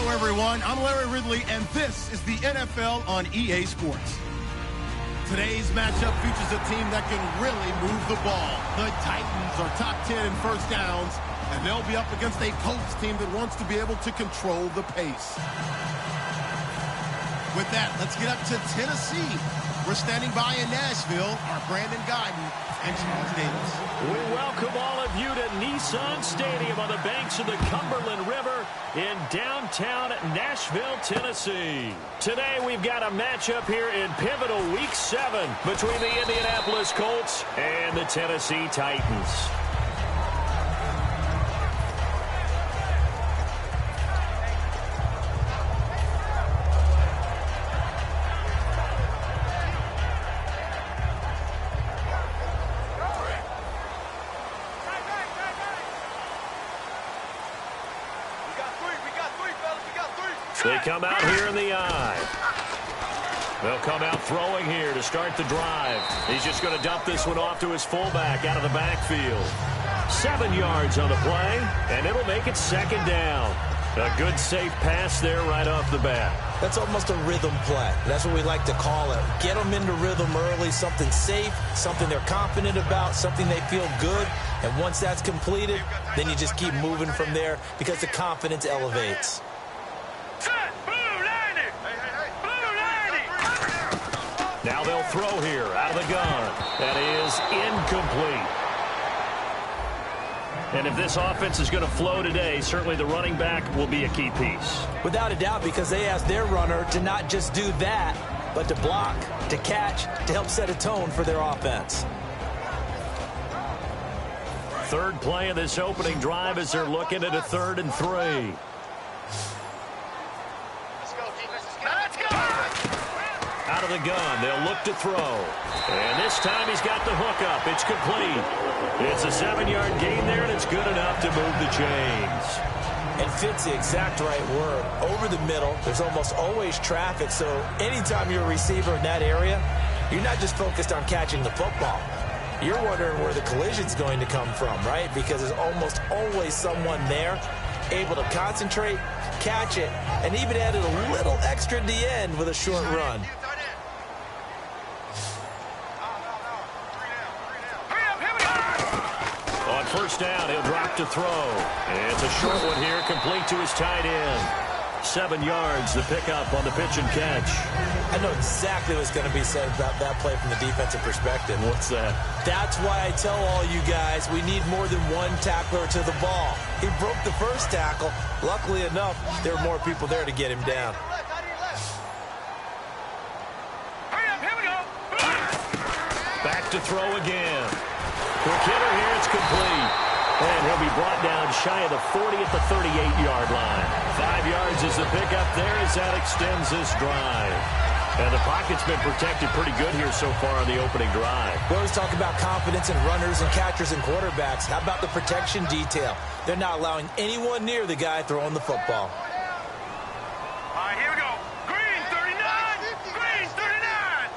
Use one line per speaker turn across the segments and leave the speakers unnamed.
Everyone, I'm Larry Ridley, and this is the NFL on EA Sports. Today's matchup features a team that can really move the ball. The Titans are top 10 in first downs, and they'll be up against a Colts team that wants to be able to control the pace. With that, let's get up to Tennessee. We're standing by in Nashville, our Brandon Guyton and Charles Davis.
We welcome all of you to Nissan Stadium on the banks of the Cumberland River in downtown Nashville, Tennessee. Today we've got a matchup here in pivotal Week 7 between the Indianapolis Colts and the Tennessee Titans. They come out here in the eye. They'll come out throwing here to start the drive. He's just going to dump this one off to his fullback out of the backfield. 7 yards on the play, and it'll make it second down. A good, safe pass there right off the bat.
That's almost a rhythm play. That's what we like to call it. Get them into rhythm early, something safe, something they're confident about, something they feel good. And once that's completed, then you just keep moving from there because the confidence elevates.
Now they'll throw here out of the gun. That is incomplete. And if this offense is going to flow today, certainly the running back will be a key piece.
Without a doubt, because they asked their runner to not just do that, but to block, to catch, to help set a tone for their offense.
Third play of this opening drive as they're looking at a 3rd and 3. Out of the gun, they'll look to throw. And this time he's got the hook up. It's complete. It's a 7-yard gain there, and it's good enough to move the chains.
And fits the exact right word. Over the middle, there's almost always traffic, so anytime you're a receiver in that area, you're not just focused on catching the football. You're wondering where the collision's going to come from, right? Because there's almost always someone there able to concentrate, catch it, and even added a little extra at the end with a short run.
On first down, he'll drop to throw. And it's a short one here, complete to his tight end. 7 yards, the pickup on the pitch and catch.
I know exactly what's going to be said about that play from the defensive perspective.
What's that?
That's why I tell all you guys we need more than one tackler to the ball. He broke the first tackle. Luckily enough, there were more people there to get him down.
Back to throw again. Quick hitter here, it's complete. And he'll be brought down shy of the 40 at the 38-yard line. 5 yards is the pickup there as that extends this drive. And the pocket's been protected pretty good here so far on the opening drive.
We always talk about confidence in runners and catchers and quarterbacks. How about the protection detail? They're not allowing anyone near the guy throwing the football.
All right, here we go. Green 39! Green 39!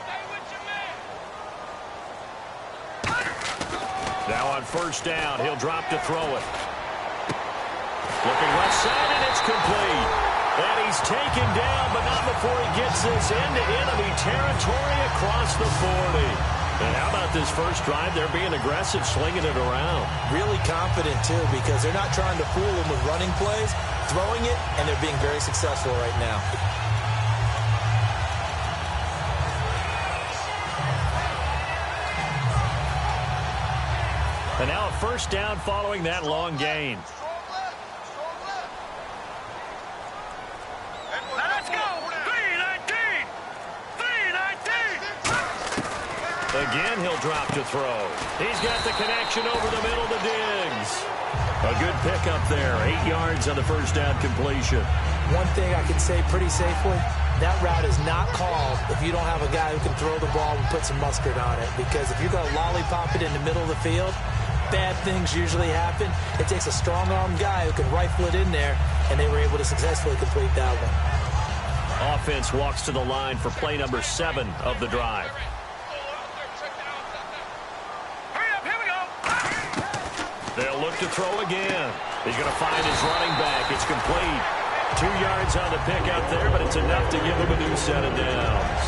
Stay with your man.
Now on first down, he'll drop to throw it. Looking left side, and it's complete. And he's taken down, but not before he gets this into enemy territory across the 40. And how about this first drive? They're being aggressive, slinging it around.
Really confident, too, because they're not trying to fool him with running plays, throwing it, and they're being very successful right now.
And now a first down following that long gain.
Let's go! 319! 319!
Again, he'll drop to throw. He's got the connection over the middle to Diggs. A good pickup there. 8 yards on the first down completion.
One thing I can say pretty safely, that route is not called if you don't have a guy who can throw the ball and put some mustard on it. Because if you're going to lollipop it in the middle of the field, bad things usually happen. It takes a strong-arm guy who can rifle it in there, and they were able to successfully complete that one.
Offense walks to the line for play number 7 of the drive. They'll look to throw again. He's going to find his running back. It's complete. 2 yards on the pick out there, but it's enough to give him a new set of downs.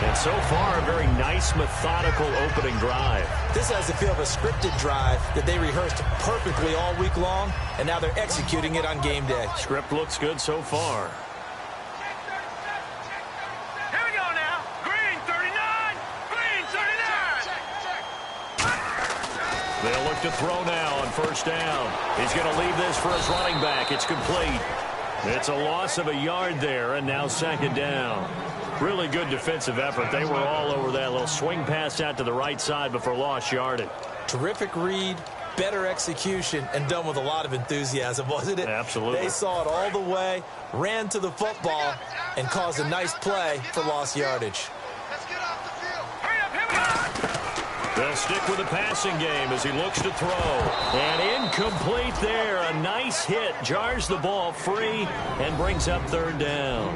And so far, a very nice, methodical opening drive.
This has the feel of a scripted drive that they rehearsed perfectly all week long, and now they're executing it on game day.
Script looks good so far.
Here we go now. Green 39. Green 39.
They'll look to throw now on first down. He's going to leave this for his running back. It's complete. It's a loss of a yard there, and now second down. Really good defensive effort. They were all over that little swing pass out to the right side before lost yardage.
Terrific read, better execution, and done with a lot of enthusiasm, wasn't it?
Absolutely.
They saw it all the way, ran to the football, and caused a nice play for lost yardage.
Let's get off the field. Hurry up, here we go.
They'll stick with the passing game as he looks to throw. And incomplete there. A nice hit. Jars the ball free and brings up third down.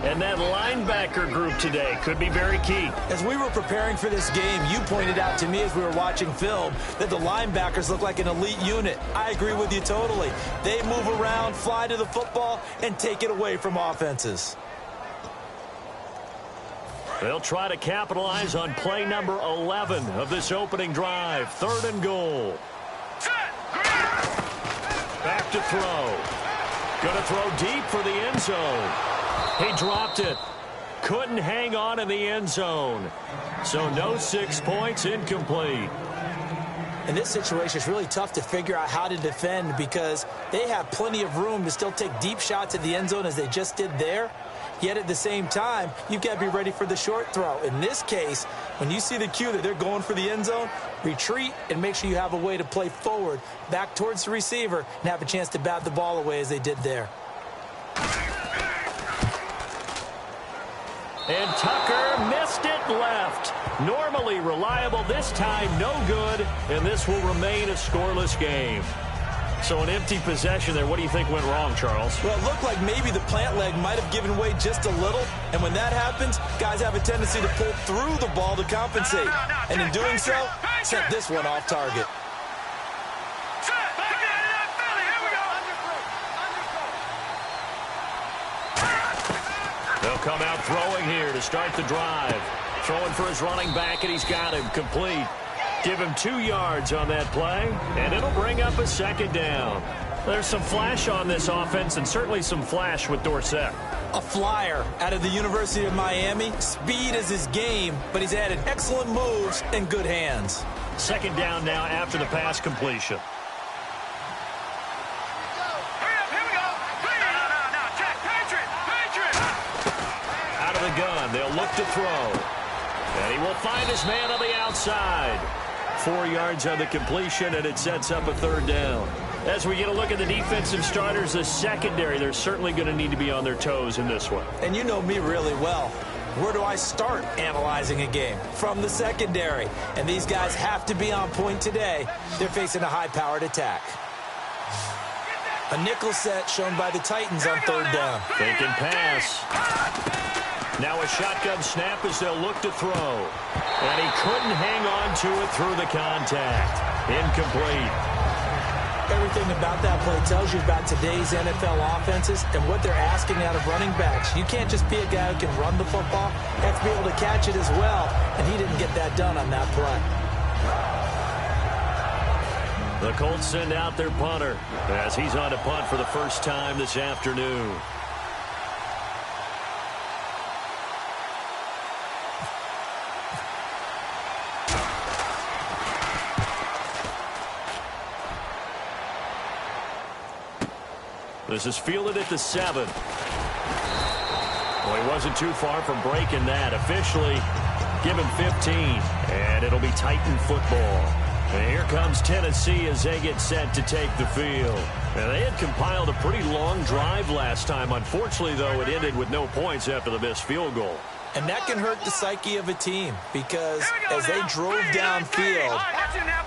And that linebacker group today could be very key.
As we were preparing for this game, you pointed out to me as we were watching film that the linebackers look like an elite unit. I agree with you totally. They move around, fly to the football, and take it away from offenses.
They'll try to capitalize on play number 11 of this opening drive. 3rd and goal. Back to throw. Going to throw deep for the end zone. He dropped it. Couldn't hang on in the end zone. So no 6 points, incomplete.
In this situation, it's really tough to figure out how to defend because they have plenty of room to still take deep shots at the end zone as they just did there. Yet at the same time, you've got to be ready for the short throw. In this case, when you see the cue that they're going for the end zone, retreat and make sure you have a way to play forward, back towards the receiver, and have a chance to bat the ball away as they did there.
And Tucker missed it left. Normally reliable, this time no good, and this will remain a scoreless game. So an empty possession there. What do you think went wrong, Charles?
Well, it looked like maybe the plant leg might have given way just a little, and when that happens, guys have a tendency to pull through the ball to compensate. And in doing so, sent this one off target.
They'll come out throwing here to start the drive. Throwing for his running back, and he's got him complete. Give him 2 yards on that play, and it'll bring up a second down. There's some flash on this offense, and certainly some flash with Dorsett.
A flyer out of the University of Miami. Speed is his game, but he's added excellent moves and good hands.
Second down now after the pass completion. Out of the gun, they'll look to throw. And he will find his man on the outside. 4 yards on the completion, and it sets up a third down. As we get a look at the defensive starters, the secondary, they're certainly going to need to be on their toes in this one.
And you know me really well. Where do I start analyzing a game? From the secondary. And these guys have to be on point today. They're facing a high-powered attack. A nickel set shown by the Titans on third down.
Faking pass. Now a shotgun snap as they'll look to throw. And he couldn't hang on to it through the contact. Incomplete.
Everything about that play tells you about today's NFL offenses and what they're asking out of running backs. You can't just be a guy who can run the football. You have to be able to catch it as well, and he didn't get that done on that play.
The Colts send out their punter as he's on to punt for the first time this afternoon. This is fielded at the 7. Well, he wasn't too far from breaking that. Officially given 15, and it'll be Titan football. And here comes Tennessee as they get set to take the field. Now, they had compiled a pretty long drive last time. Unfortunately, though, it ended with no points after the missed field goal.
And that can hurt the psyche of a team because as they drove downfield,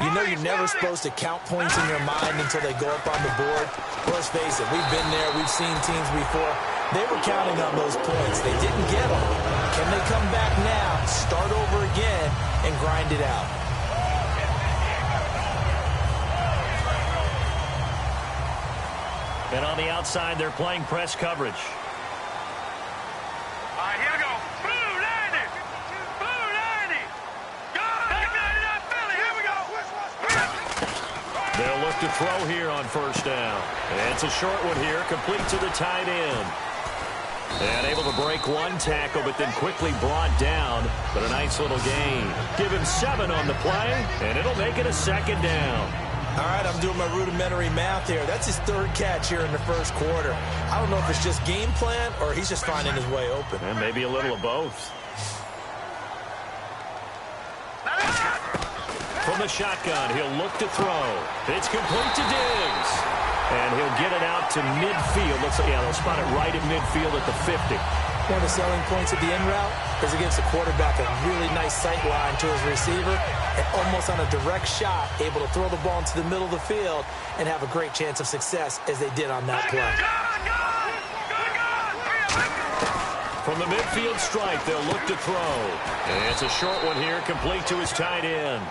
you know you're never supposed to count points in your mind until they go up on the board. Well, let's face it, we've been there. We've seen teams before. They were counting on those points. They didn't get them. Can they come back now, start over again, and grind it out?
And on the outside, they're playing press coverage.
All right, here we go. Blue 90. Blue 90. Go. Take 99 Philly. Here we go.
They'll look to throw here on first down. And it's a short one here, complete to the tight end. And able to break one tackle, but then quickly brought down. But a nice little gain. Give him 7 on the play, and it'll make it a second down.
All right, I'm doing my rudimentary math here. That's his 3rd catch here in the first quarter. I don't know if it's just game plan or he's just finding his way open.
And maybe a little of both. From the shotgun, he'll look to throw. It's complete to Diggs. And he'll get it out to midfield. Looks like, yeah, they'll spot it right at midfield at the 50.
One of the selling points of the in route is it gives the quarterback a really nice sight line to his receiver and almost on a direct shot able to throw the ball into the middle of the field and have a great chance of success as they did on that play.
From the midfield stripe, they'll look to throw. And it's a short one here, complete to his tight end.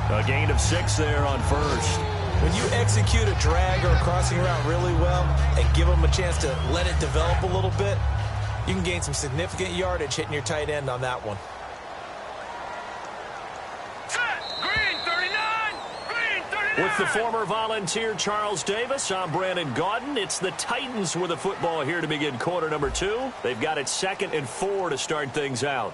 A gain of 6 there on first.
When you execute a drag or a crossing route really well and give them a chance to let it develop a little bit, you can gain some significant yardage hitting your tight end on that one.
Green 39. Green 39.
With the former Volunteer Charles Davis, I'm Brandon Gaudin. It's the Titans with the football here to begin quarter number 2. They've got it 2nd and 4 to start things out.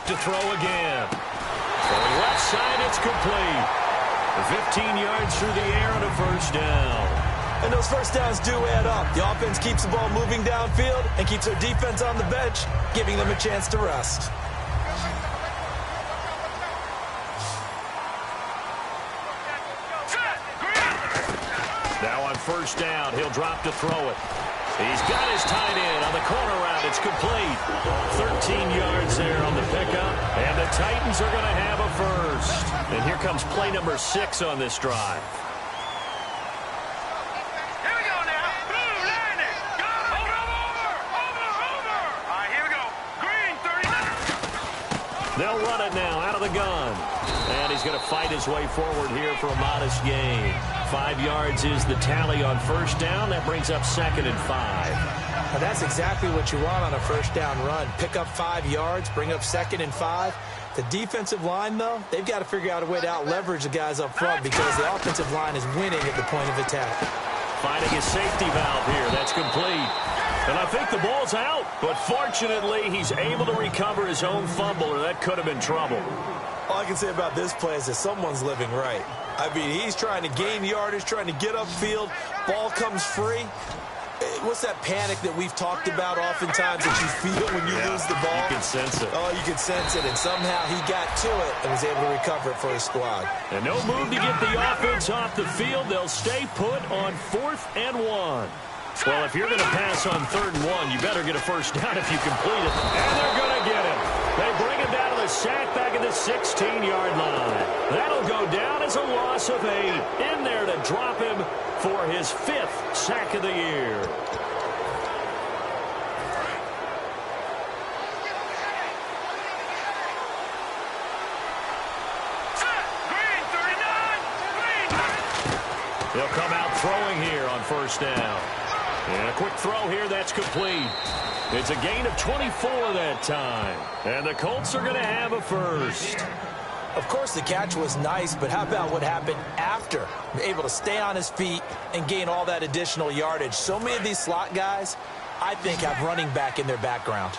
To throw again. Going left side, it's complete. 15 yards through the air and a first down.
And those first downs do add up. The offense keeps the ball moving downfield and keeps their defense on the bench, giving them a chance to rest.
Now on first down, he'll drop to throw it. He's got his tight end on the corner route. It's complete. 13 yards there on the pickup. And the Titans are going to have a first. And here comes play number 6 on this drive.
Here we go now. Blue 90. Go. Over. All right, here we go. Green 39.
They'll run it now out of the gun. And he's going to fight his way forward here for a modest gain. 5 yards is the tally on first down. That brings up 2nd and 5.
Now that's exactly what you want on a first down run. Pick up 5 yards, bring up 2nd and 5. The defensive line, though, they've got to figure out a way to out-leverage the guys up front because the offensive line is winning at the point of attack.
Finding his safety valve here. That's complete. And I think the ball's out. But fortunately, he's able to recover his own fumble, or that could have been trouble.
All I can say about this play is that someone's living right. I mean, he's trying to gain yardage, trying to get upfield. Ball comes free. What's that panic that we've talked about oftentimes that you feel when you lose the ball?
You can sense it.
Oh, you can sense it. And somehow he got to it and was able to recover it for his squad.
And no move to get the offense off the field. They'll stay put on 4th and 1. Well, if you're going to pass on 3rd and 1, you better get a first down if you complete it. And they're going to get it. They bring him down to the sack back at the 16-yard line. That'll go down as a loss of 8. In there to drop him for his 5th sack of the year.
Green 39. Green.
They'll come out throwing here on first down. And a quick throw here, that's complete. It's a gain of 24 that time. And the Colts are going to have a first.
Of course, the catch was nice, but how about what happened after? Able to stay on his feet and gain all that additional yardage. So many of these slot guys, I think, have running back in their background.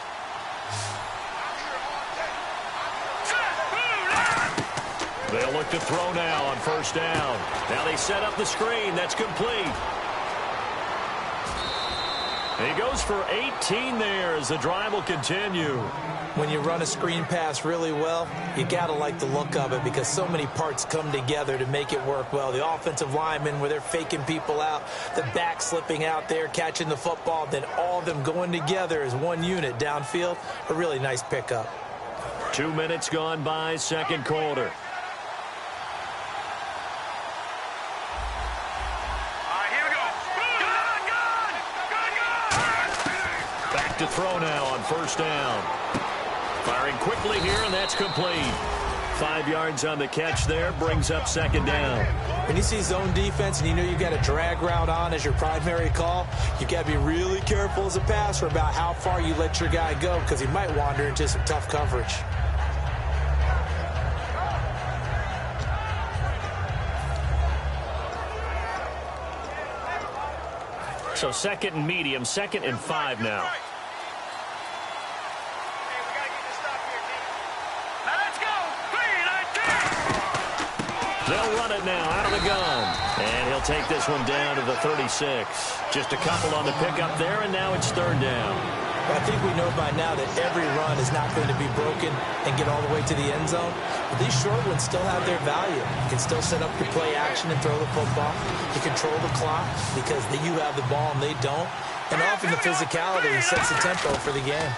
They'll look to throw now on first down. Now they set up the screen. That's complete. He goes for 18 there as the drive will continue.
When you run a screen pass really well, you got to like the look of it because so many parts come together to make it work well. The offensive linemen, where they're faking people out, the back slipping out there, catching the football, then all of them going together as one unit downfield. A really nice pickup.
2 minutes gone by, second quarter. Back to throw now on first down. Firing quickly here, and that's complete. 5 yards on the catch there, brings up second down.
When you see zone defense and you know you've got a drag route on as your primary call, you've got to be really careful as a passer about how far you let your guy go because he might wander into some tough coverage.
So second and medium, 2nd and 5 now. They'll run it now out of the gun. And he'll take this one down to the 36. Just a couple on the pickup there, and now it's third down.
I think we know by now that every run is not going to be broken and get all the way to the end zone. But these short ones still have their value. You can still set up your play action and throw the football. You control the clock because you have the ball and they don't. And often the physicality sets the tempo for the game.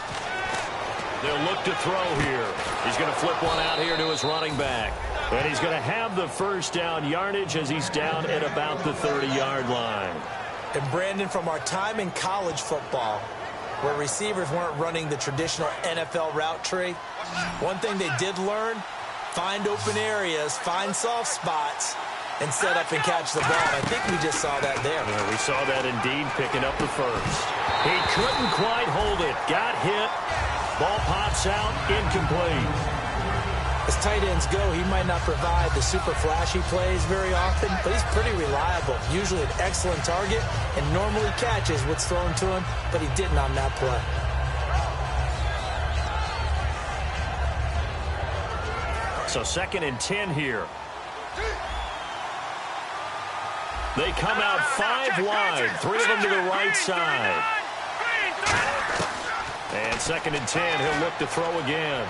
They'll look to throw here. He's going to flip one out here to his running back. And he's going to have the first down yardage as he's down at about the 30-yard line.
And Brandon, from our time in college football, where receivers weren't running the traditional NFL route tree, one thing they did learn, find open areas, find soft spots, and set up and catch the ball. I think we just saw that there.
Yeah, we saw that indeed, picking up the first. He couldn't quite hold it. Got hit. Ball pops out, incomplete.
As tight ends go, he might not provide the super flashy plays very often, but he's pretty reliable. Usually an excellent target and normally catches what's thrown to him, but he didn't on that play.
So 2nd and 10 here. They come out 5 wide, 3 of them to the right side. And 2nd and 10, he'll look to throw again.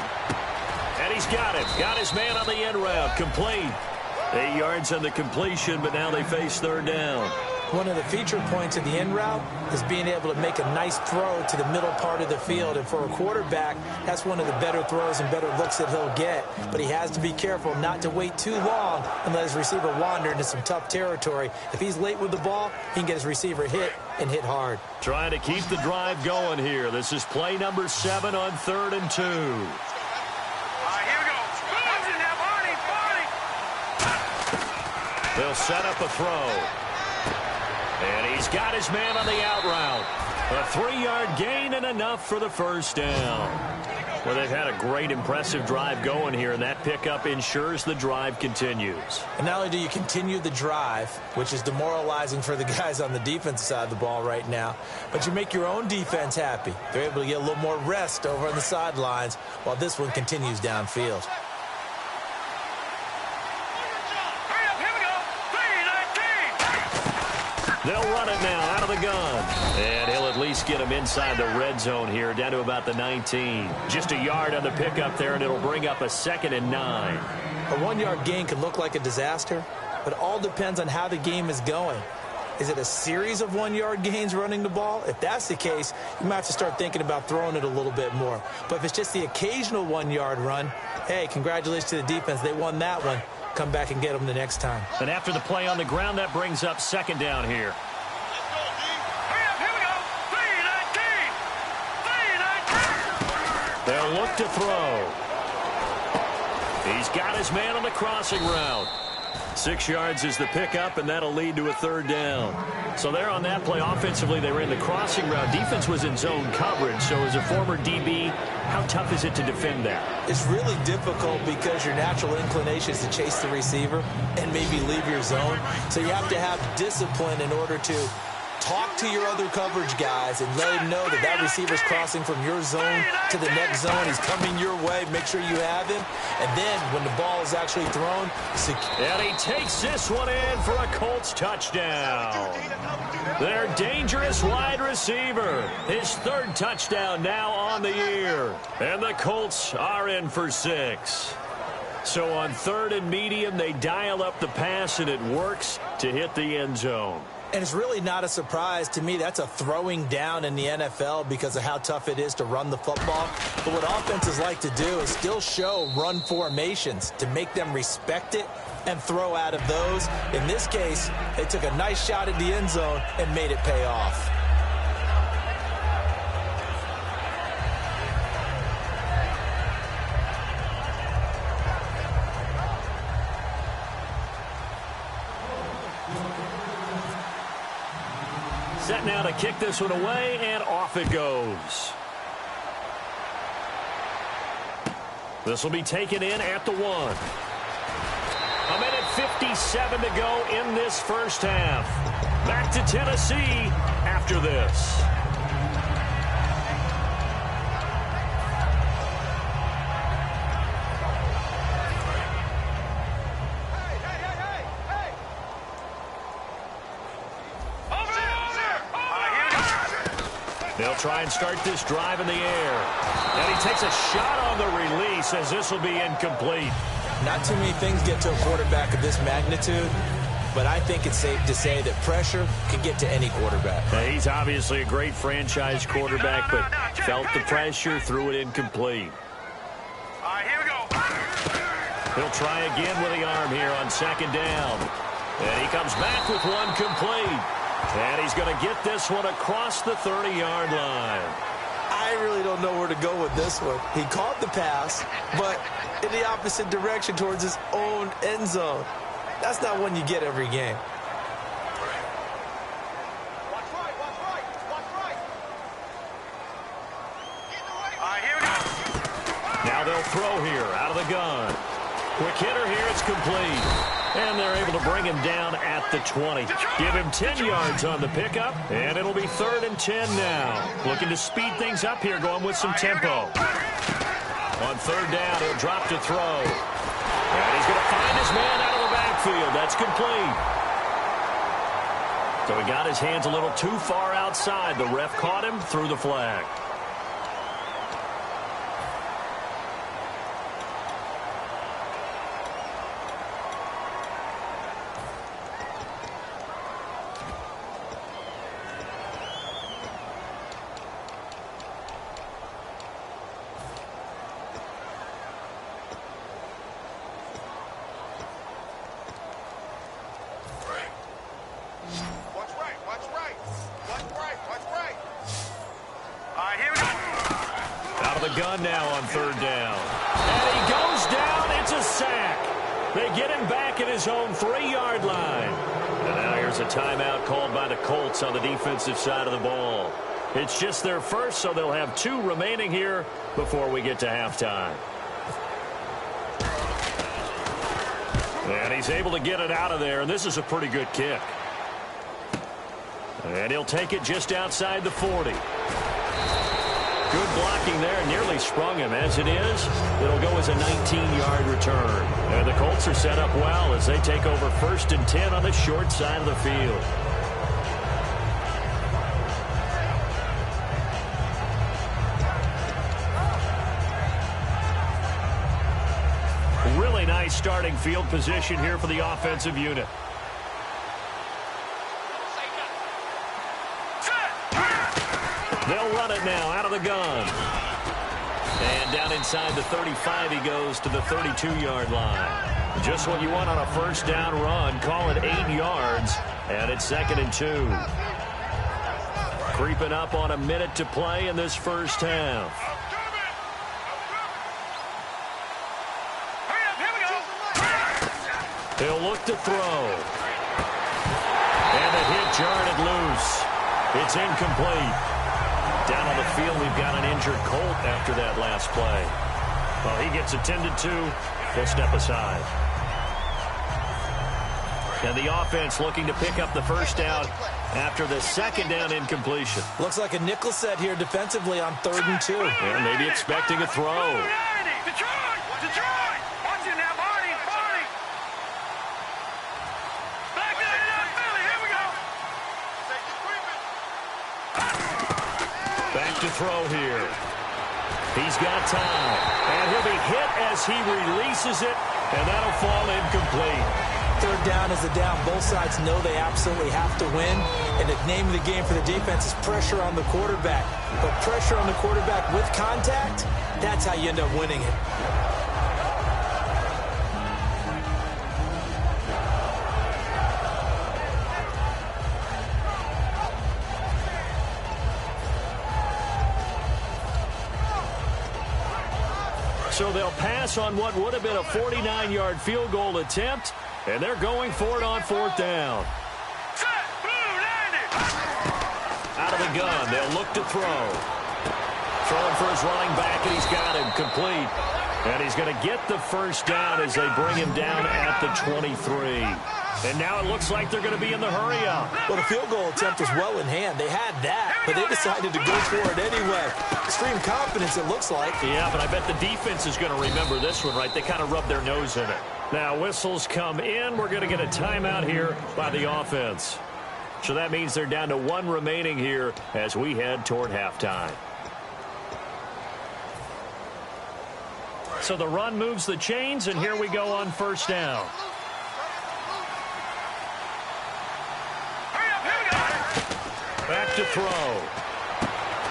And he's got it. Got his man on the end route. Complete. 8 yards on the completion, but now they face third down.
One of the feature points of the end route is being able to make a nice throw to the middle part of the field. And for a quarterback, that's one of the better throws and better looks that he'll get. But he has to be careful not to wait too long and let his receiver wander into some tough territory. If he's late with the ball, he can get his receiver hit and hit hard.
Trying to keep the drive going here. This is play number 7 on 3rd and 2. They'll set up a throw. And he's got his man on the out route. A 3-yard gain and enough for the first down. Well, they've had a great, impressive drive going here, and that pickup ensures the drive continues.
And not only do you continue the drive, which is demoralizing for the guys on the defensive side of the ball right now, but you make your own defense happy. They're able to get a little more rest over on the sidelines while this one continues downfield.
They'll run it now out of the gun. And he'll at least get him inside the red zone here, down to about the 19. Just a yard on the pickup there, and it'll bring up a 2nd and 9.
A 1-yard gain can look like a disaster, but it all depends on how the game is going. Is it a series of 1-yard gains running the ball? If that's the case, you might have to start thinking about throwing it a little bit more. But if it's just the occasional 1-yard run, hey, congratulations to the defense. They won that one. Come back and get them the next time.
And after the play on the ground, that brings up 2nd down here. They'll look to throw. He's got his man on the crossing route. 6 yards is the pickup, and that'll lead to a 3rd down. So there on that play, offensively, they ran the crossing route. Defense was in zone coverage, so as a former DB, how tough is it to defend that?
It's really difficult because your natural inclination is to chase the receiver and maybe leave your zone. So you have to have discipline in order to talk to your other coverage guys and let him know that that receiver's crossing from your zone to the next zone. He's coming your way. Make sure you have him. And then when the ball is actually thrown,
and he takes this one in for a Colts touchdown. Their dangerous wide receiver. His third touchdown now on the year. And the Colts are in for 6. So on 3rd and medium, they dial up the pass, and it works to hit the end zone.
And it's really not a surprise to me. That's a throwing down in the NFL because of how tough it is to run the football. But what offenses like to do is still show run formations to make them respect it and throw out of those. In this case, they took a nice shot at the end zone and made it pay off.
Set now to kick this one away, and off it goes. This will be taken in at the 1. 1:57 to go in this first half. Back to Tennessee after this. They'll try and start this drive in the air. And he takes a shot on the release as this will be incomplete.
Not too many things get to a quarterback of this magnitude, but I think it's safe to say that pressure can get to any quarterback.
Now, he's obviously a great franchise quarterback, but felt the pressure, threw it incomplete.
All right, here we go.
He'll try again with the arm here on 2nd down. And he comes back with one complete. And he's going to get this one across the 30-yard line.
I really don't know where to go with this one. He caught the pass, but in the opposite direction towards his own end zone. That's not one you get every game.
Watch right, watch right, watch right. All right, here we go.
Now they'll throw here out of the gun. Quick hitter here, it's complete. And they're able to bring him down at the 20. Give him 10 yards on the pickup, and it'll be 3rd and 10 now. Looking to speed things up here, going with some tempo. On 3rd down, he'll drop to throw. And he's going to find his man out of the backfield. That's complete. So he got his hands a little too far outside. The ref caught him, threw the flag. Gun now on 3rd down. And he goes down. It's a sack. They get him back at his own 3-yard line. And now here's a timeout called by the Colts on the defensive side of the ball. It's just their first, so they'll have 2 remaining here before we get to halftime. And he's able to get it out of there, and this is a pretty good kick. And he'll take it just outside the 40. Good blocking there, nearly sprung him. As it is, it'll go as a 19-yard return. And the Colts are set up well as they take over 1st and 10 on the short side of the field. Really nice starting field position here for the offensive unit. They'll run it now out of the gun. And down inside the 35, he goes to the 32-yard line. Just what you want on a 1st down run. Call it 8 yards. And it's 2nd and 2. Creeping up on a minute to play in this first half. He'll look to throw. And the hit jarred it loose. It's incomplete. Down on the field, we've got an injured Colt after that last play. Well, he gets attended to. He'll step aside. And the offense looking to pick up the 1st down after the second down incompletion.
Looks like a nickel set here defensively on 3rd and 2.
Yeah, maybe expecting a throw.
Detroit! Detroit! Watch it now, Barney! Barney! Back to Philly, here we go!
Back to throw here. He's got time. And he'll be hit as he releases it, and that'll fall incomplete.
3rd down is the down. Both sides know they absolutely have to win. And the name of the game for the defense is pressure on the quarterback. But pressure on the quarterback with contact, that's how you end up winning it.
So they'll pass on what would have been a 49-yard field goal attempt, and they're going for it on 4th down. Out of the gun, they'll look to throw. Throwing for his running back, and he's got him complete. And he's going to get the first down as they bring him down at the 23. And now it looks like they're going to be in the hurry-up.
Well, the field goal attempt was well in hand. They had that, but they decided to go for it anyway. Extreme confidence, it looks like.
Yeah, but I bet the defense is going to remember this one, right? They kind of rubbed their nose in it. Now, whistles come in. We're going to get a timeout here by the offense. So that means they're down to 1 remaining here as we head toward halftime. So the run moves the chains, and here we go on 1st down. Back to throw.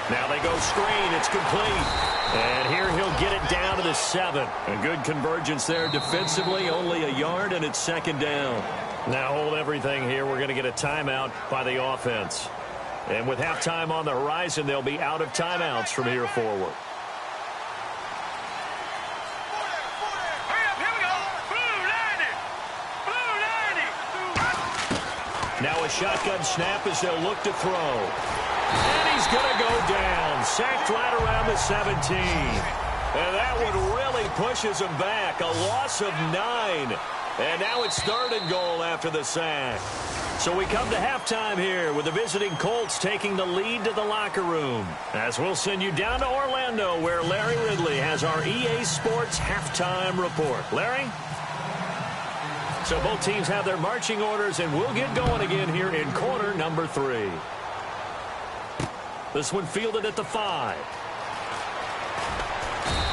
Now they go screen. It's complete. And here he'll get it down to the 7. A good convergence there defensively. Only a yard, and it's 2nd down. Now hold everything here. We're going to get a timeout by the offense. And with halftime on the horizon, they'll be out of timeouts from here forward. Now a shotgun snap as they'll look to throw. And he's going to go down. Sacked right around the 17. And that one really pushes him back. A loss of 9. And now it's 3rd and goal after the sack. So we come to halftime here with the visiting Colts taking the lead to the locker room. As we'll send you down to Orlando where Larry Ridley has our EA Sports halftime report. Larry? So both teams have their marching orders, and we'll get going again here in quarter number 3. This one fielded at the 5.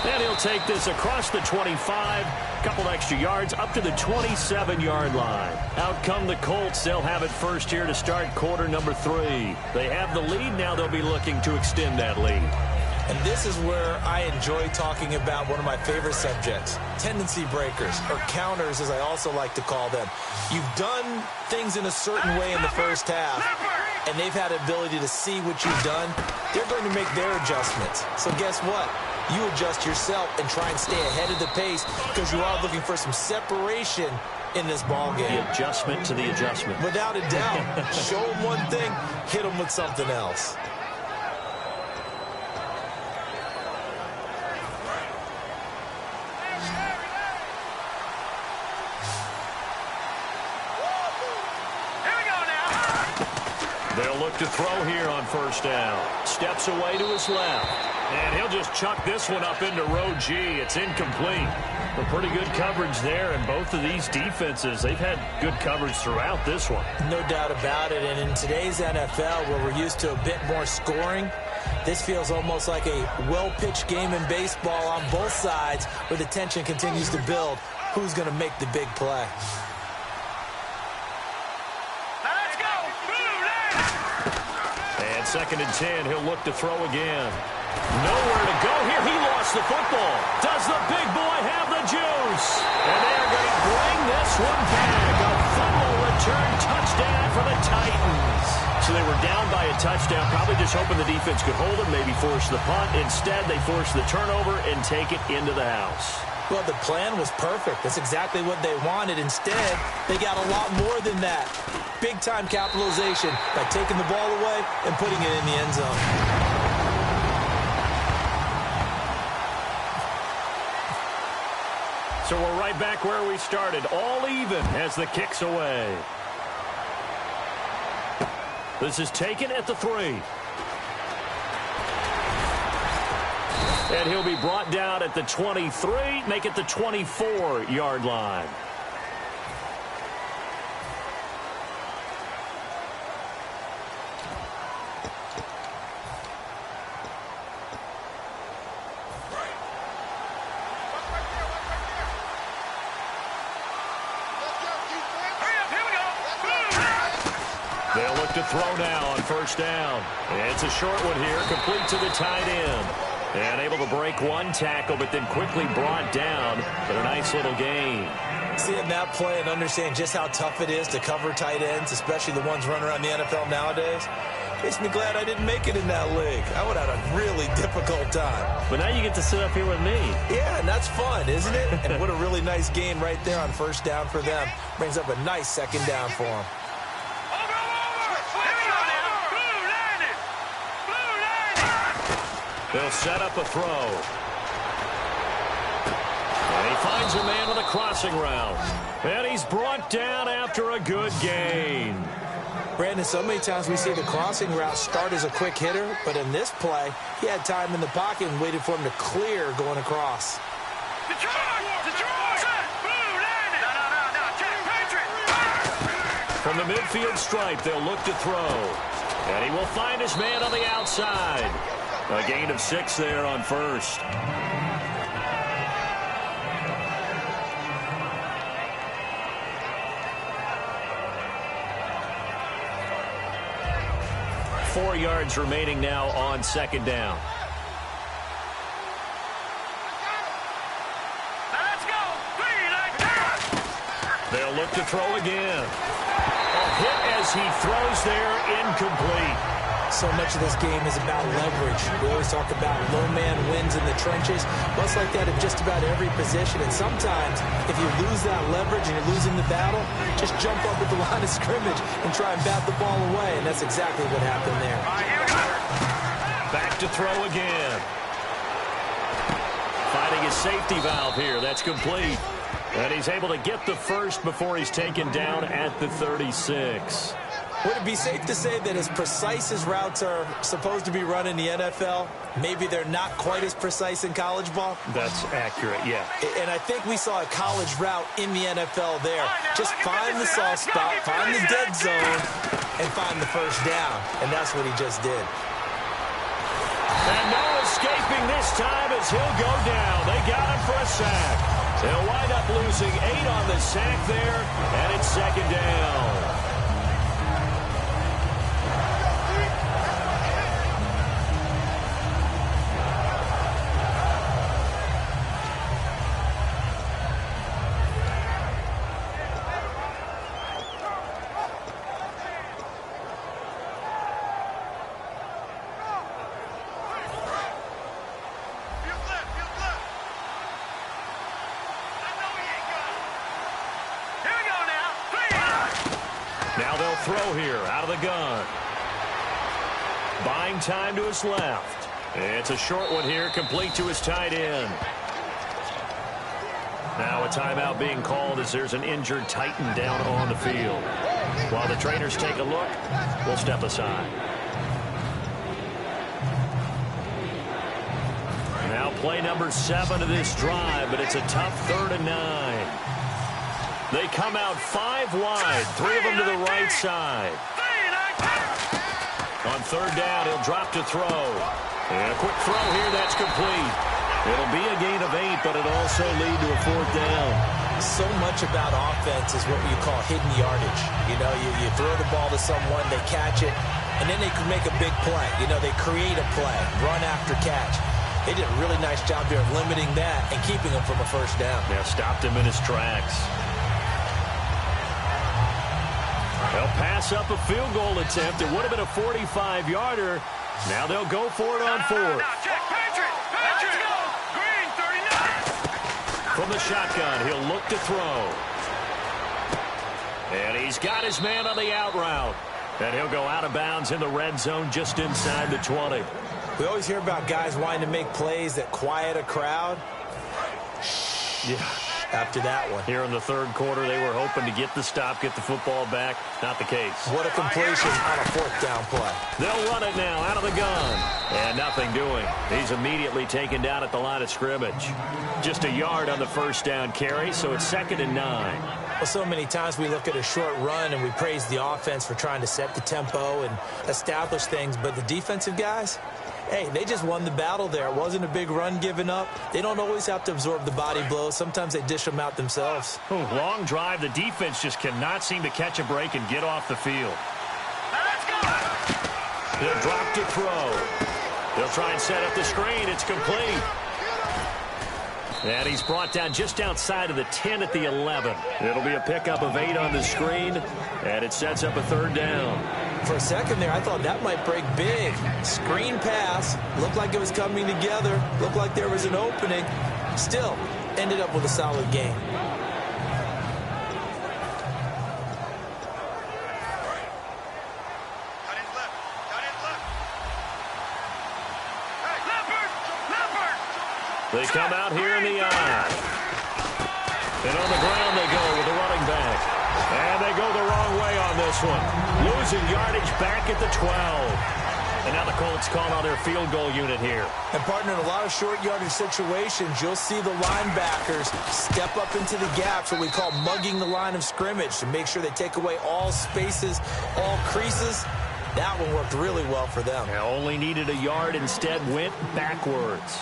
And he'll take this across the 25. Couple extra yards up to the 27-yard line. Out come the Colts. They'll have it first here to start quarter number 3. They have the lead. Now they'll be looking to extend that lead.
And this is where I enjoy talking about one of my favorite subjects, tendency breakers, or counters as I also like to call them. You've done things in a certain way in the first half, and they've had the ability to see what you've done. They're going to make their adjustments. So guess what? You adjust yourself and try and stay ahead of the pace because you are looking for some separation in this ball game.
The adjustment to the adjustment.
Without a doubt. Show them one thing, hit them with something else.
They'll look to throw here on 1st down. Steps away to his left. And he'll just chuck this one up into row G. It's incomplete. A pretty good coverage there, and both of these defenses, they've had good coverage throughout this one.
No doubt about it, and in today's NFL, where we're used to a bit more scoring, this feels almost like a well-pitched game in baseball on both sides, where the tension continues to build. Who's going to make the big play?
And 2nd and 10, he'll look to throw again. Nowhere to go here. He lost the football. Does the big boy have the juice? And they're going to bring this one back. A fumble return touchdown for the Titans. So they were down by a touchdown, probably just hoping the defense could hold them, maybe force the punt. Instead, they force the turnover and take it into the house.
Well, the plan was perfect. That's exactly what they wanted. Instead, they got a lot more than that. Big-time capitalization by taking the ball away and putting it in the end zone.
So we're right back where we started, all even as the kick's away. This is taken at the 3. And he'll be brought down at the 23, make it the 24-yard line. They'll look to throw now on first down. It's a short one here, complete to the tight end. And able to break one tackle, but then quickly brought down. But a nice little gain.
Seeing that play and understanding just how tough it is to cover tight ends, especially the ones running around the NFL nowadays, makes me glad I didn't make it in that league. I would have had a really difficult time.
But now you get to sit up here with me.
Yeah, and that's fun, isn't it? And what a really nice gain right there on first down for them. Brings up a nice second down for them.
They'll set up a throw. And he finds a man on the crossing route. And he's brought down after a good gain.
Brandon, so many times we see the crossing route start as a quick hitter, but in this play, he had time in the pocket and waited for him to clear going across.
From the midfield stripe, they'll look to throw. And he will find his man on the outside. A gain of 6 there on first. Four yards remaining now on second down.
Let's go.
They'll look to throw again. A hit as he throws there, incomplete.
So much of this game is about leverage. We always talk about low man wins in the trenches. Well, it's like that in just about every position. And sometimes, if you lose that leverage and you're losing the battle, just jump up at the line of scrimmage and try and bat the ball away. And that's exactly what happened there.
Back to throw again. Finding his safety valve here. That's complete. And he's able to get the first before he's taken down at the 36.
Would it be safe to say that as precise as routes are supposed to be run in the NFL, maybe they're not quite as precise in college ball?
That's accurate, yeah.
And I think we saw a college route in the NFL there. Just find the soft spot, find the dead zone, and find the first down. And that's what he just did.
And no escaping this time as he'll go down. They got him for a sack. They'll wind up losing 8 on the sack there, and it's second down. Now they'll throw here out of the gun. Buying time to his left. It's a short one here, complete to his tight end. Now a timeout being called as there's an injured Titan down on the field. While the trainers take a look, we'll step aside. Now play number 7 of this drive, but it's a tough 3rd and 9. They come out 5 wide, 3 of them to the right side. On 3rd down, he'll drop to throw. And a quick throw here, that's complete. It'll be a gain of 8, but it'll also lead to a 4th down.
So much about offense is what you call hidden yardage. You know, you throw the ball to someone, they catch it, and then they can make a big play. You know, they create a play, run after catch. They did a really nice job there of limiting that and keeping him from a first down.
Yeah, stopped him in his tracks. They'll pass up a field goal attempt. It would have been a 45-yarder. Now they'll go for it on 4th. From the shotgun, he'll look to throw. And he's got his man on the out route. And he'll go out of bounds in the red zone just inside the 20.
We always hear about guys wanting to make plays that quiet a crowd.
Yeah.
after that one.
Here in the third quarter, they were hoping to get the stop, get the football back. Not the case.
What a completion on a fourth down play.
They'll run it now out of the gun. And nothing doing. He's immediately taken down at the line of scrimmage. Just a yard on the first down carry, so it's 2nd and 9.
Well, so many times we look at a short run and we praise the offense for trying to set the tempo and establish things, but the defensive guys, hey, they just won the battle there. It wasn't a big run given up. They don't always have to absorb the body blows. Sometimes they dish them out themselves.
Long drive. The defense just cannot seem to catch a break and get off the field.
Let's go.
They'll drop to throw. They'll try and set up the screen. It's complete. And he's brought down just outside of the 10 at the 11. It'll be a pickup of 8 on the screen, and it sets up a 3rd down.
For a second there, I thought that might break big. Screen pass. Looked like it was coming together. Looked like there was an opening. Still, ended up with a solid game.
They come out here in the eye. And on the ground they go with the running back. And they go the wrong way on this one. Losing yardage back at the 12. And now the Colts call on their field goal unit here.
And, partner, in a lot of short yardage situations, you'll see the linebackers step up into the gaps, what we call mugging the line of scrimmage, to make sure they take away all spaces, all creases. That one worked really well for them.
They only needed a yard, instead went backwards.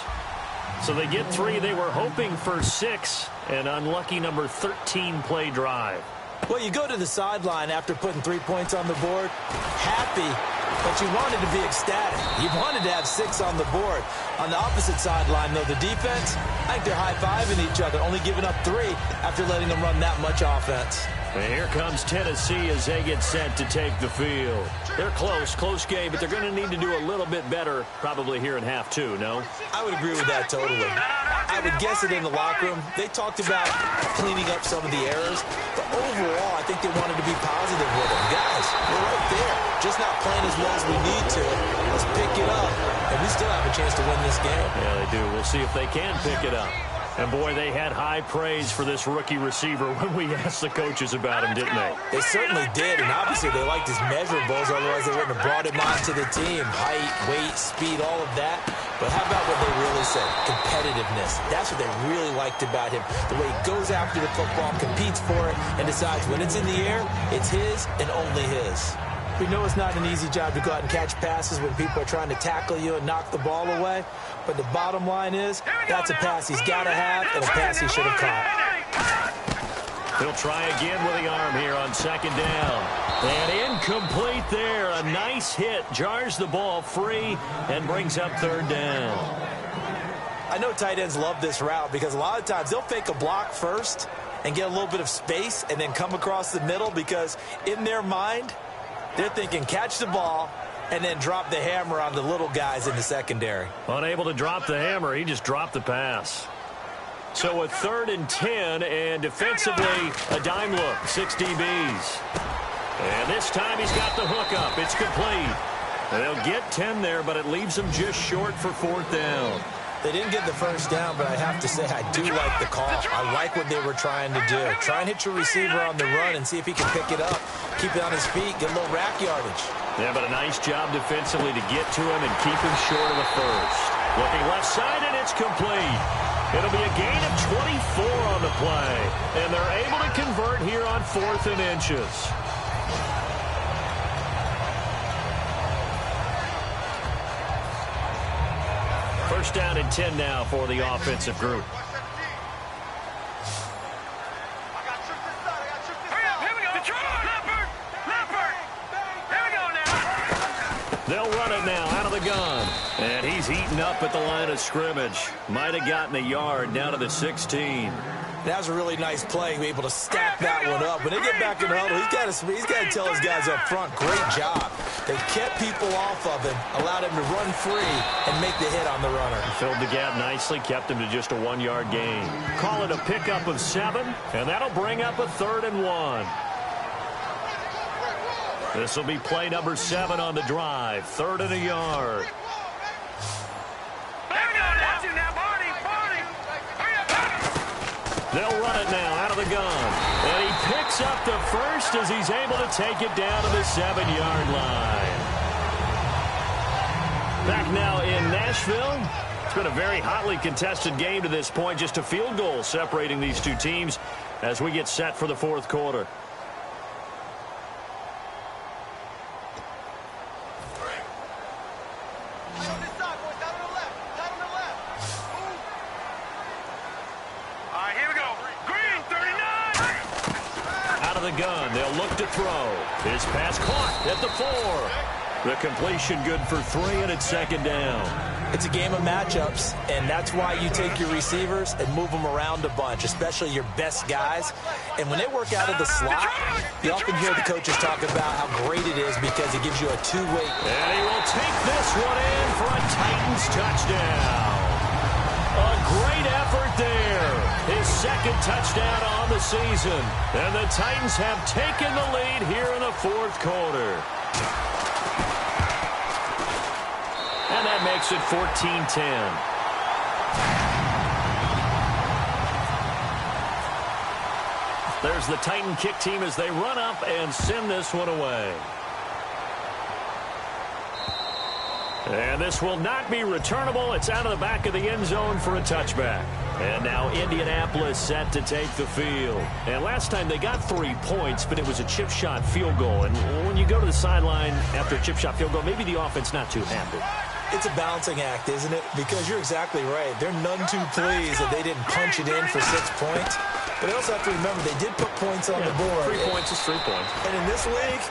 So they get 3. They were hoping for 6. An unlucky number 13 play drive.
Well, you go to the sideline after putting 3 points on the board, happy, but you wanted to be ecstatic. You wanted to have 6 on the board. On the opposite sideline, though, the defense, I think they're high-fiving each other, only giving up 3 after letting them run that much offense.
And here comes Tennessee as they get set to take the field. They're close game, but they're going to need to do a little bit better probably here in half 2, no?
I would agree with that totally. I would guess it in the locker room. They talked about cleaning up some of the errors, but overall, I think they wanted to be positive with them. Guys, we're right there. Just not playing as well as we need to. Let's pick it up, and we still have a chance to win this game.
Yeah, they do. We'll see if they can pick it up. And, boy, they had high praise for this rookie receiver when we asked the coaches about him, didn't they?
They certainly did, and obviously they liked his measurables, otherwise they wouldn't have brought him onto the team. Height, weight, speed, all of that. But how about what they really said? Competitiveness. That's what they really liked about him. The way he goes after the football, competes for it, and decides when it's in the air, it's his and only his. We know it's not an easy job to go out and catch passes when people are trying to tackle you and knock the ball away. But the bottom line is, that's a pass he's got to have and a pass he should have caught.
He'll try again with the arm here on 2nd down. And incomplete there. A nice hit. Jars the ball free and brings up 3rd down.
I know tight ends love this route because a lot of times they'll fake a block first and get a little bit of space and then come across the middle because in their mind, they're thinking catch the ball and then drop the hammer on the little guys in the secondary.
Unable to drop the hammer, he just dropped the pass. So a 3rd and 10, and defensively, a dime look, 6 DBs. And this time he's got the hook up. It's complete. And they'll get 10 there, but it leaves them just short for 4th down.
They didn't get the first down, but I have to say I do like the call. I like what they were trying to do. Try and hit your receiver on the run and see if he can pick it up. Keep it on his feet, get a little rack yardage.
Yeah, but a nice job defensively to get to him and keep him short of the first. Looking left side, and it's complete. It'll be a gain of 24 on the play. And they're able to convert here on 4th and inches. First down and 10 now for the offensive group. They'll run it now out of the gun. And he's eaten up at the line of scrimmage. Might have gotten a yard down to the 16.
That was a really nice play, able to stack that one up. When they get back in the huddle, he's got to tell his guys up front, great job. They kept people off of him, allowed him to run free and make the hit on the runner.
Filled the gap nicely, kept him to just a 1-yard gain. Call it a pickup of 7, and that'll bring up a 3rd and 1. This will be play number 7 on the drive. 3rd and a yard. They'll run it now out of the gun. And he picks up the first as he's able to take it down to the 7-yard line. Back now in Nashville. It's been a very hotly contested game to this point. Just a field goal separating these two teams as we get set for the fourth quarter. The gun. They'll look to throw. His pass caught at the 4. The completion good for 3, and it's second down.
It's a game of matchups, and that's why you take your receivers and move them around a bunch, especially your best guys. And when they work out of the slot, you often hear the coaches talk about how great it is because it gives you a two-way.
And he will take this one in for a Titans touchdown. A great effort there. His second touchdown on the season. And the Titans have taken the lead here in the fourth quarter. And that makes it 14-10. There's the Titan kick team as they run up and send this one away. And this will not be returnable. It's out of the back of the end zone for a touchback. And now Indianapolis set to take the field. And last time they got 3 points, but it was a chip shot field goal. And when you go to the sideline after a chip shot field goal, maybe the offense not too happy.
It's a balancing act, isn't it? Because you're exactly right. They're none too pleased that they didn't punch it in for 6 points. But I also have to remember they did put points on the board.
3 points is 3 points.
And in this league,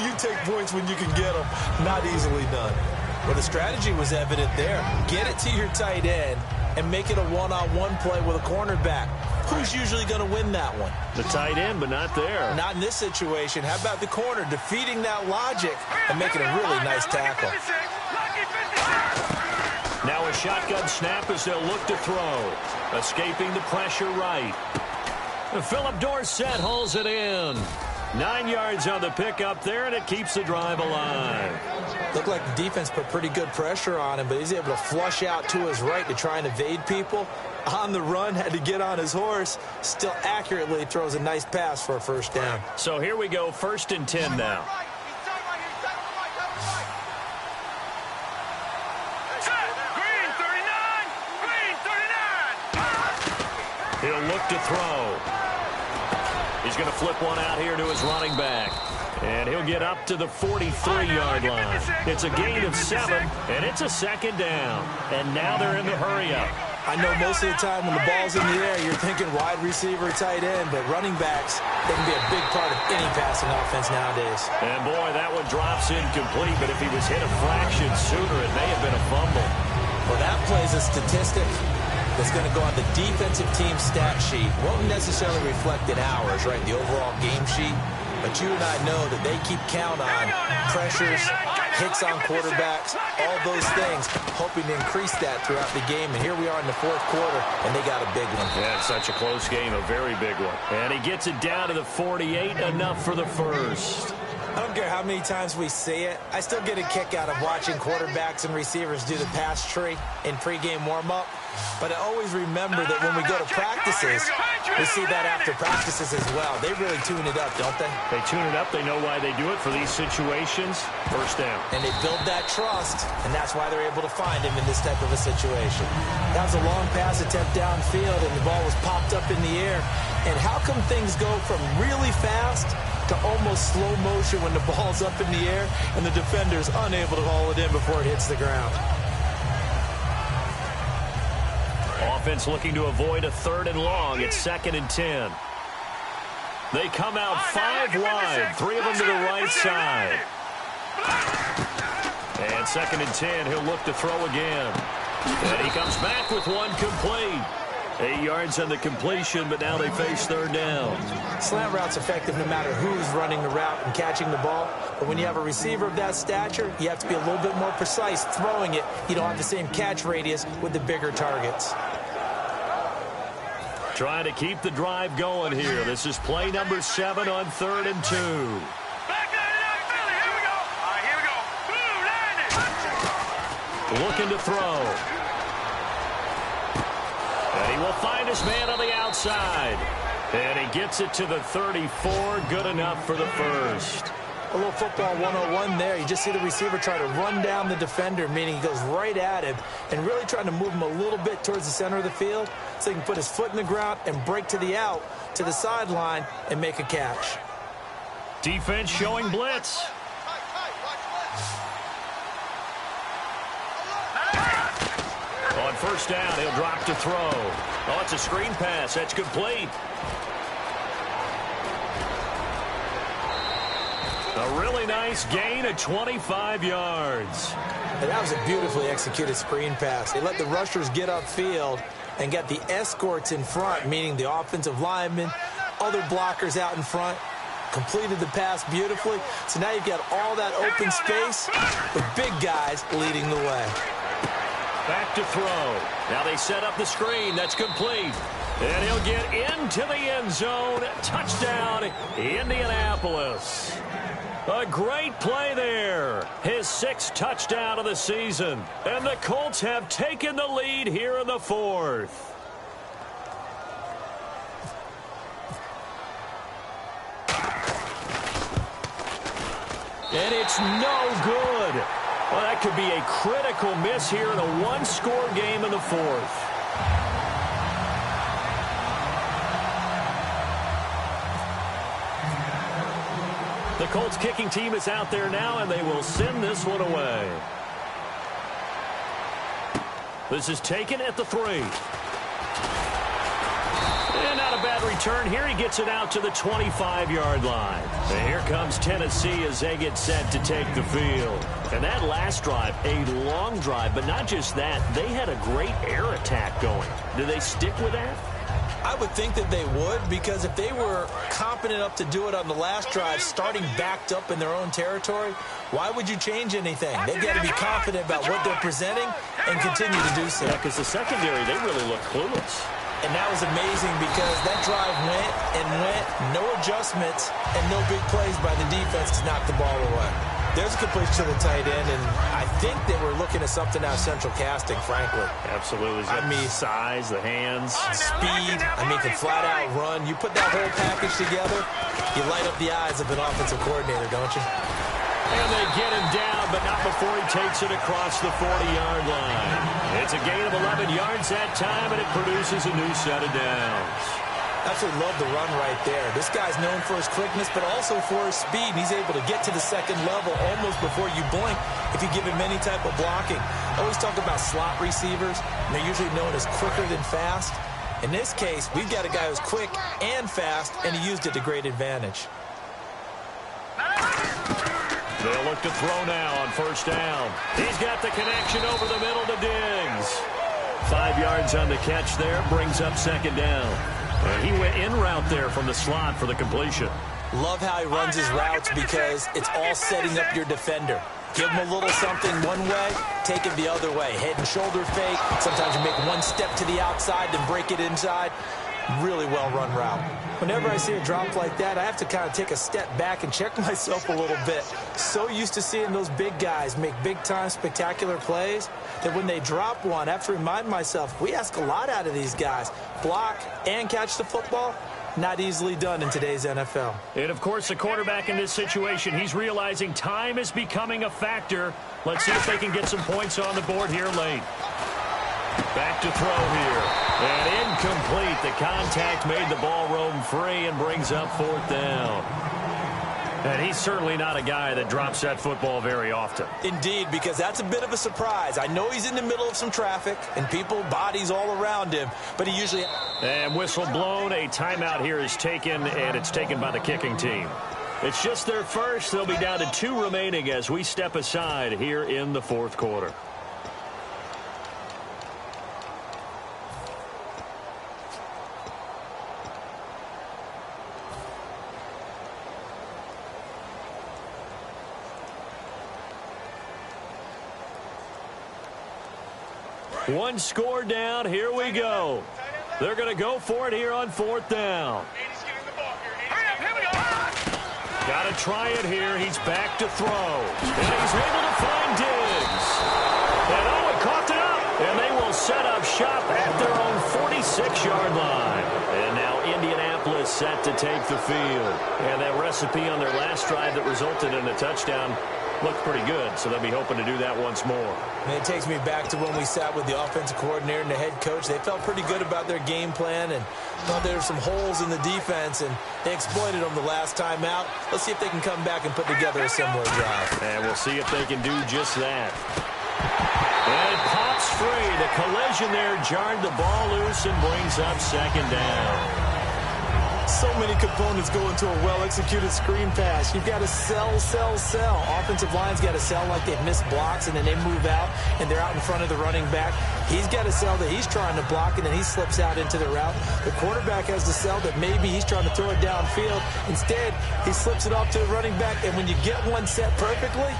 you take points when you can get them. Not easily done. Well, the strategy was evident there. Get it to your tight end and make it a one-on-one play with a cornerback. Who's usually going to win that one?
The tight end, but not there.
Not in this situation. How about the corner defeating that logic and making a really nice tackle?
Now a shotgun snap as they'll look to throw. Escaping the pressure right. Philip Dorsett hauls it in. 9 yards on the pickup there, and it keeps the drive alive.
Looked like the defense put pretty good pressure on him, but he's able to flush out to his right to try and evade people. On the run, had to get on his horse. Still accurately throws a nice pass for a first down.
So here we go, 1st and 10 now. He'll look to throw. He's going to flip one out here to his running back. And he'll get up to the 43-yard line. It's a gain of 7, and it's a second down. And now they're in the hurry-up.
I know most of the time when the ball's in the air, you're thinking wide receiver, tight end, but running backs, they can be a big part of any passing offense nowadays.
And, boy, that one drops incomplete, but if he was hit a fraction sooner, it may have been a fumble.
Well, that plays a statistic that's going to go on the defensive team stat sheet. Won't necessarily reflect in ours, right, the overall game sheet. But you and I know that they keep count on pressures, hits on quarterbacks, all those things, hoping to increase that throughout the game. And here we are in the fourth quarter, and they got a big one.
Yeah, it's such a close game, a very big one. And he gets it down to the 48, enough for the first.
I don't care how many times we see it. I still get a kick out of watching quarterbacks and receivers do the pass tree in pregame warm-up. But I always remember that when we go to practices, we see that after practices as well. They really tune it up, don't they?
They tune it up. They know why they do it for these situations. First down.
And they build that trust, and that's why they're able to find him in this type of a situation. That was a long pass attempt downfield, and the ball was popped up in the air. And how come things go from really fast to almost slow motion when the ball's up in the air and the defender's unable to haul it in before it hits the ground?
Offense looking to avoid a 3rd and long. It's 2nd and 10. They come out 5 wide, 3 of them to the right side. And 2nd and 10, he'll look to throw again. And he comes back with one complete. 8 yards on the completion, but now they face 3rd down.
Slant route's effective no matter who's running the route and catching the ball. But when you have a receiver of that stature, you have to be a little bit more precise throwing it. You don't have the same catch radius with the bigger targets.
Trying to keep the drive going here. This is play number 7 on 3rd and 2. Looking to throw. And he He will find his man on the outside. And he gets it to the 34. Good enough for the first.
A little football 101 there. You just see the receiver try to run down the defender, meaning he goes right at him and really trying to move him a little bit towards the center of the field so he can put his foot in the ground and break to the out, to the sideline, and make a catch.
Defense showing blitz. On first down, he'll drop to throw. Oh, it's a screen pass. That's complete. A really nice gain of 25 yards.
And that was a beautifully executed screen pass. They let the rushers get upfield and got the escorts in front, meaning the offensive linemen, other blockers out in front, completed the pass beautifully. So now you've got all that open space with big guys leading the way.
Back to throw. Now they set up the screen. That's complete. And he'll get into the end zone. Touchdown, Indianapolis. A great play there. His 6th touchdown of the season. And the Colts have taken the lead here in the 4th. And it's no good. Well, that could be a critical miss here in a one-score game in the 4th. The Colts kicking team is out there now, and they will send this one away. This is taken at the 3. And not a bad return here. He gets it out to the 25-yard line. And here comes Tennessee as they get set to take the field. And that last drive, a long drive, but not just that. They had a great air attack going. Do they stick with that?
I would think that they would, because if they were competent enough to do it on the last drive, starting backed up in their own territory, why would you change anything? They've got to be confident about what they're presenting and continue to do so.
Yeah, because the secondary, they really look clueless.
And that was amazing because that drive went and went, no adjustments, and no big plays by the defense to knock the ball away. There's a completion to the tight end, and I think that we're looking at something out of central casting, frankly.
Absolutely. I mean, size, the hands.
Speed. I mean, can flat out run. You put that whole package together, you light up the eyes of an offensive coordinator, don't you?
And they get him down, but not before he takes it across the 40-yard line. It's a gain of 11 yards that time, and it produces a new set of downs.
Absolutely love the run right there. This guy's known for his quickness, but also for his speed. He's able to get to the second level almost before you blink if you give him any type of blocking. I always talk about slot receivers, and they're usually known as quicker than fast. In this case, we've got a guy who's quick and fast, and he used it to great advantage.
They'll look to throw now on first down. He's got the connection over the middle to Diggs. 5 yards on the catch there, brings up second down. And he went in route there from the slot for the completion.
Love how he runs his routes because it's all setting up your defender. Give him a little something one way, take it the other way. Head and shoulder fake. Sometimes you make one step to the outside, then break it inside. Really well-run route. Whenever I see a drop like that, I have to kind of take a step back and check myself a little bit. So used to seeing those big guys make big-time spectacular plays that when they drop one, I have to remind myself, we ask a lot out of these guys. Block and catch the football, not easily done in today's NFL.
And, of course, the quarterback in this situation, he's realizing time is becoming a factor. Let's see if they can get some points on the board here late. Back to throw here. And incomplete. The contact made the ball roam free and brings up fourth down. And he's certainly not a guy that drops that football very often.
Indeed, because that's a bit of a surprise. I know he's in the middle of some traffic and people, bodies all around him, but he usually...
And whistle blown. A timeout here is taken, and it's taken by the kicking team. It's just their first. They'll be down to 2 remaining as we step aside here in the fourth quarter. One score down. Here we go. They're going to go for it here on fourth down. Got to try it here. He's back to throw. And he's able to find Diggs. And he coughed it up. And they will set up shop at their own 6-yard line. And now Indianapolis set to take the field. And that recipe on their last drive that resulted in a touchdown looked pretty good, so they'll be hoping to do that once more.
And it takes me back to when we sat with the offensive coordinator and the head coach. They felt pretty good about their game plan and thought there were some holes in the defense, and they exploited them the last time out. Let's see if they can come back and put together a similar drive.
And we'll see if they can do just that. And it pops free. The collision there jarred the ball loose and brings up second down.
So many components go into a well-executed screen pass. You've got to sell, sell, sell. Offensive line's got to sell like they've missed blocks, and then they move out, and they're out in front of the running back. He's got to sell that he's trying to block, and then he slips out into the route. The quarterback has to sell that maybe he's trying to throw it downfield. Instead, he slips it off to the running back, and when you get one set perfectly,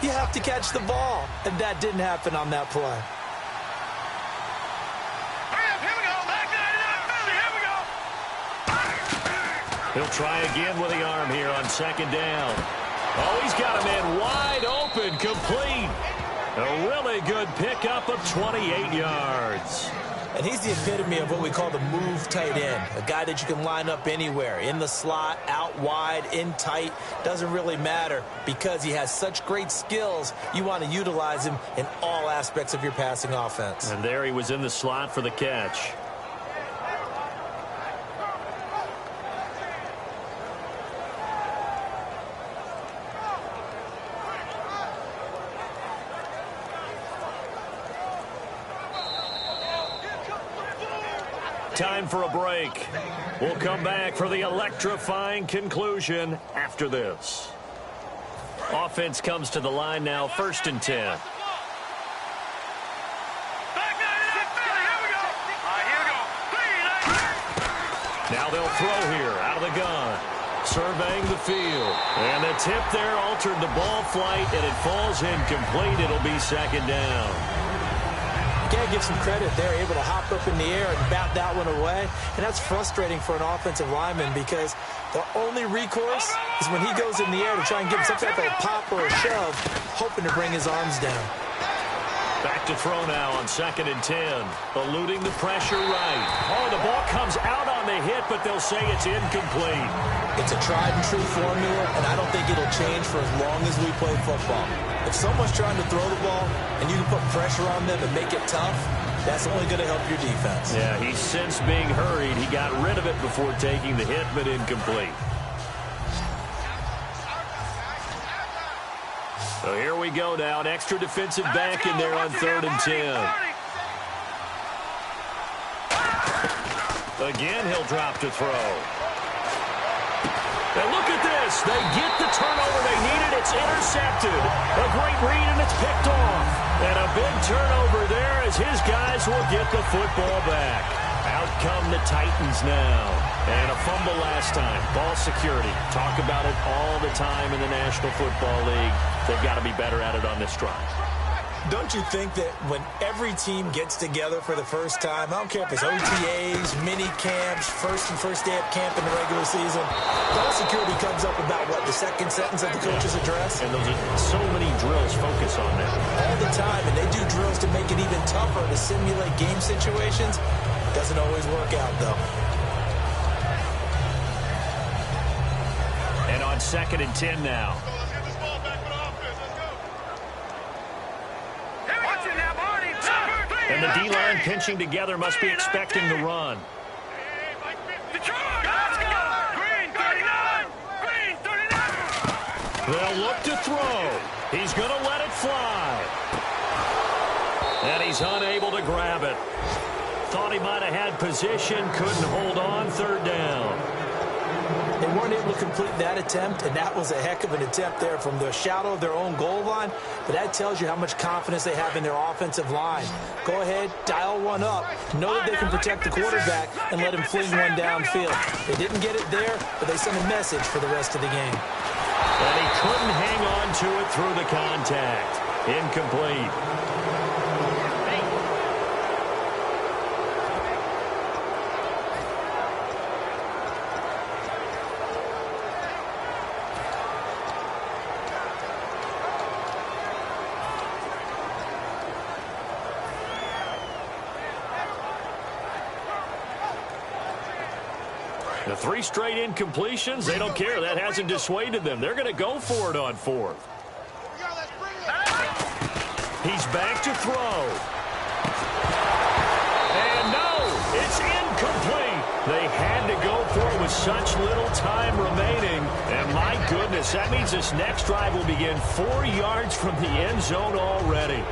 you have to catch the ball. And that didn't happen on that play.
He'll try again with the arm here on second down. Oh, he's got a man wide open, complete. A really good pickup of 28 yards.
And he's the epitome of what we call the move tight end. A guy that you can line up anywhere. In the slot, out wide, in tight. Doesn't really matter because he has such great skills. You want to utilize him in all aspects of your passing offense.
And there he was in the slot for the catch. Time for a break. We'll come back for the electrifying conclusion after this. Offense comes to the line now, 1st and 10. Now they'll throw here out of the gun. Surveying the field. And the tip there altered the ball flight, and it falls incomplete. It'll be second down.
Got to give some credit. They're able to hop up in the air and bat that one away. And that's frustrating for an offensive lineman because the only recourse is when he goes in the air to try and give him some type of pop or a shove, hoping to bring his arms down.
Back to throw now on 2nd and 10. Eluding the pressure right. Oh, the ball comes out on the hit, but they'll say it's incomplete.
It's a tried and true formula, and I don't think it'll change for as long as we play football. If someone's trying to throw the ball and you can put pressure on them and make it tough, that's only going to help your defense.
Yeah, he's since being hurried. He got rid of it before taking the hit, but incomplete. So here we go now. An extra defensive back in there on 3rd and 10. Again, he'll drop to throw. And look at this. They get the turnover they needed. It's intercepted. A great read, and it's picked off. And a big turnover there as his guys will get the football back. Out come the Titans now. And a fumble last time. Ball security. Talk about it all the time in the National Football League. They've got to be better at it on this drive.
Don't you think that when every team gets together for the first time, I don't care if it's OTAs, mini camps, first day of camp in the regular season, ball security comes up about, what, the second sentence of the coach's address?
And those are so many drills focus on that.
All the time, and they do drills to make it even tougher to simulate game situations. Doesn't always work out, though.
And on 2nd and 10 now. And the D-line pinching together must be expecting the run. They'll look to throw. He's going to let it fly. And he's unable to grab it. Thought he might have had position, couldn't hold on, 3rd down.
They weren't able to complete that attempt, and that was a heck of an attempt there from the shadow of their own goal line. But that tells you how much confidence they have in their offensive line. Go ahead, dial one up. Know that they can protect the quarterback and let him fling one downfield. They didn't get it there, but they sent a message for the rest of the game.
And he couldn't hang on to it through the contact. Incomplete. The 3 straight incompletions, they don't care. That hasn't dissuaded them. They're going to go for it on 4th. He's back to throw. And no, it's incomplete. They had to go for it with such little time remaining. And my goodness, that means this next drive will begin 4 yards from the end zone already.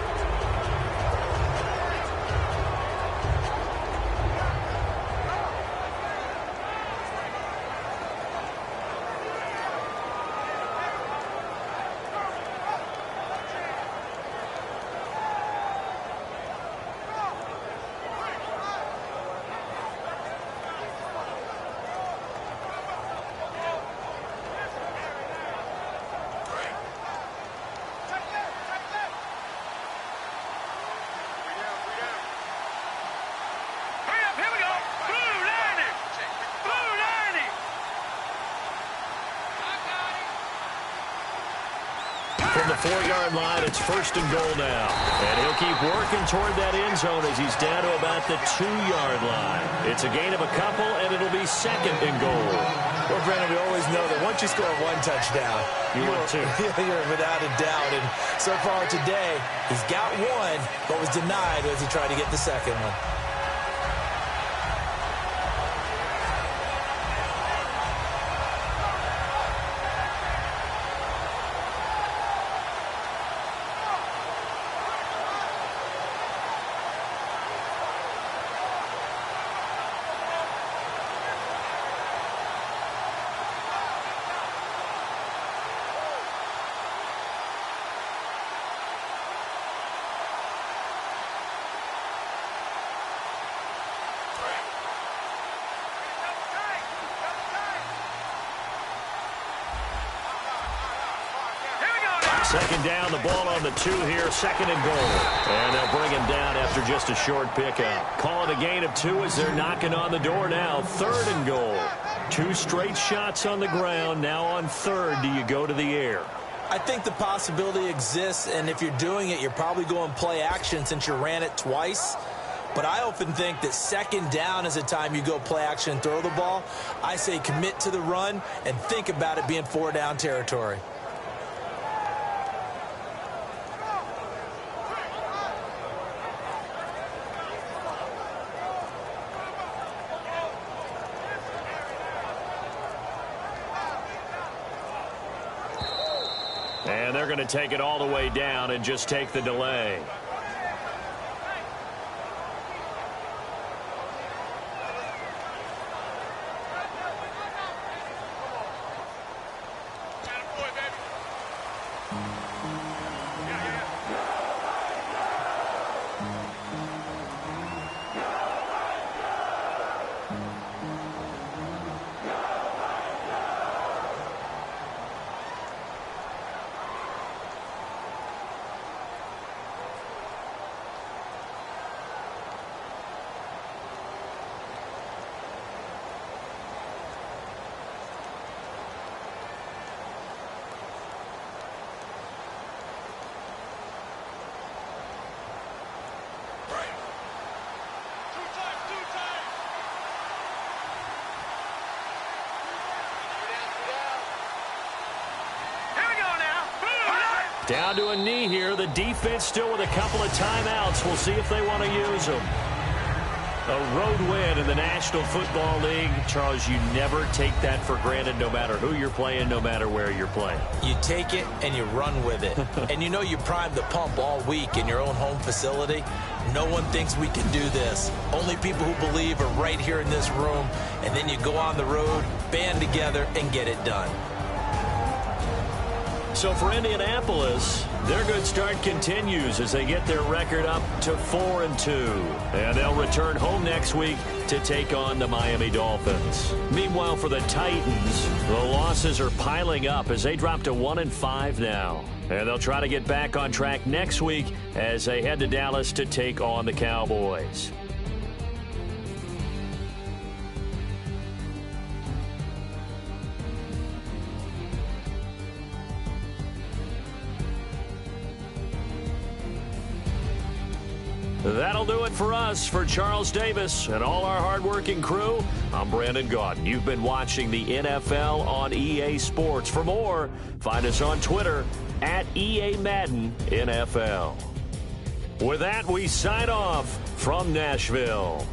From the 4-yard line, it's 1st and goal now. And he'll keep working toward that end zone as he's down to about the 2-yard line. It's a gain of a couple, and it'll be 2nd and goal.
Well, Brandon, we always know that once you score 1 touchdown, you're without a doubt. And so far today, he's got 1, but was denied as he tried to get the 2nd one.
Second down, the ball on the 2 here, 2nd and goal. And they'll bring him down after just a short pickup. Call it a gain of 2 as they're knocking on the door now. 3rd and goal. 2 straight shots on the ground. Now on 3rd, do you go to the air?
I think the possibility exists, and if you're doing it, you're probably going play action since you ran it twice. But I often think that 2nd down is the time you go play action and throw the ball. I say commit to the run and think about it being 4-down territory.
And they're going to take it all the way down and just take the delay. Down to a knee here. The defense still with a couple of timeouts. We'll see if they want to use them. A road win in the National Football League. Charles, you never take that for granted no matter who you're playing, no matter where you're playing.
You take it and you run with it. And you know you primed the pump all week in your own home facility. No one thinks we can do this. Only people who believe are right here in this room. And then you go on the road, band together, and get it done.
So for Indianapolis, their good start continues as they get their record up to 4-2. And they'll return home next week to take on the Miami Dolphins. Meanwhile, for the Titans, the losses are piling up as they drop to 1-5 now. And they'll try to get back on track next week as they head to Dallas to take on the Cowboys. That'll do it for us. For Charles Davis and all our hardworking crew, I'm Brandon Gaudin. You've been watching the NFL on EA Sports. For more, find us on Twitter at EA Madden NFL. With that, we sign off from Nashville.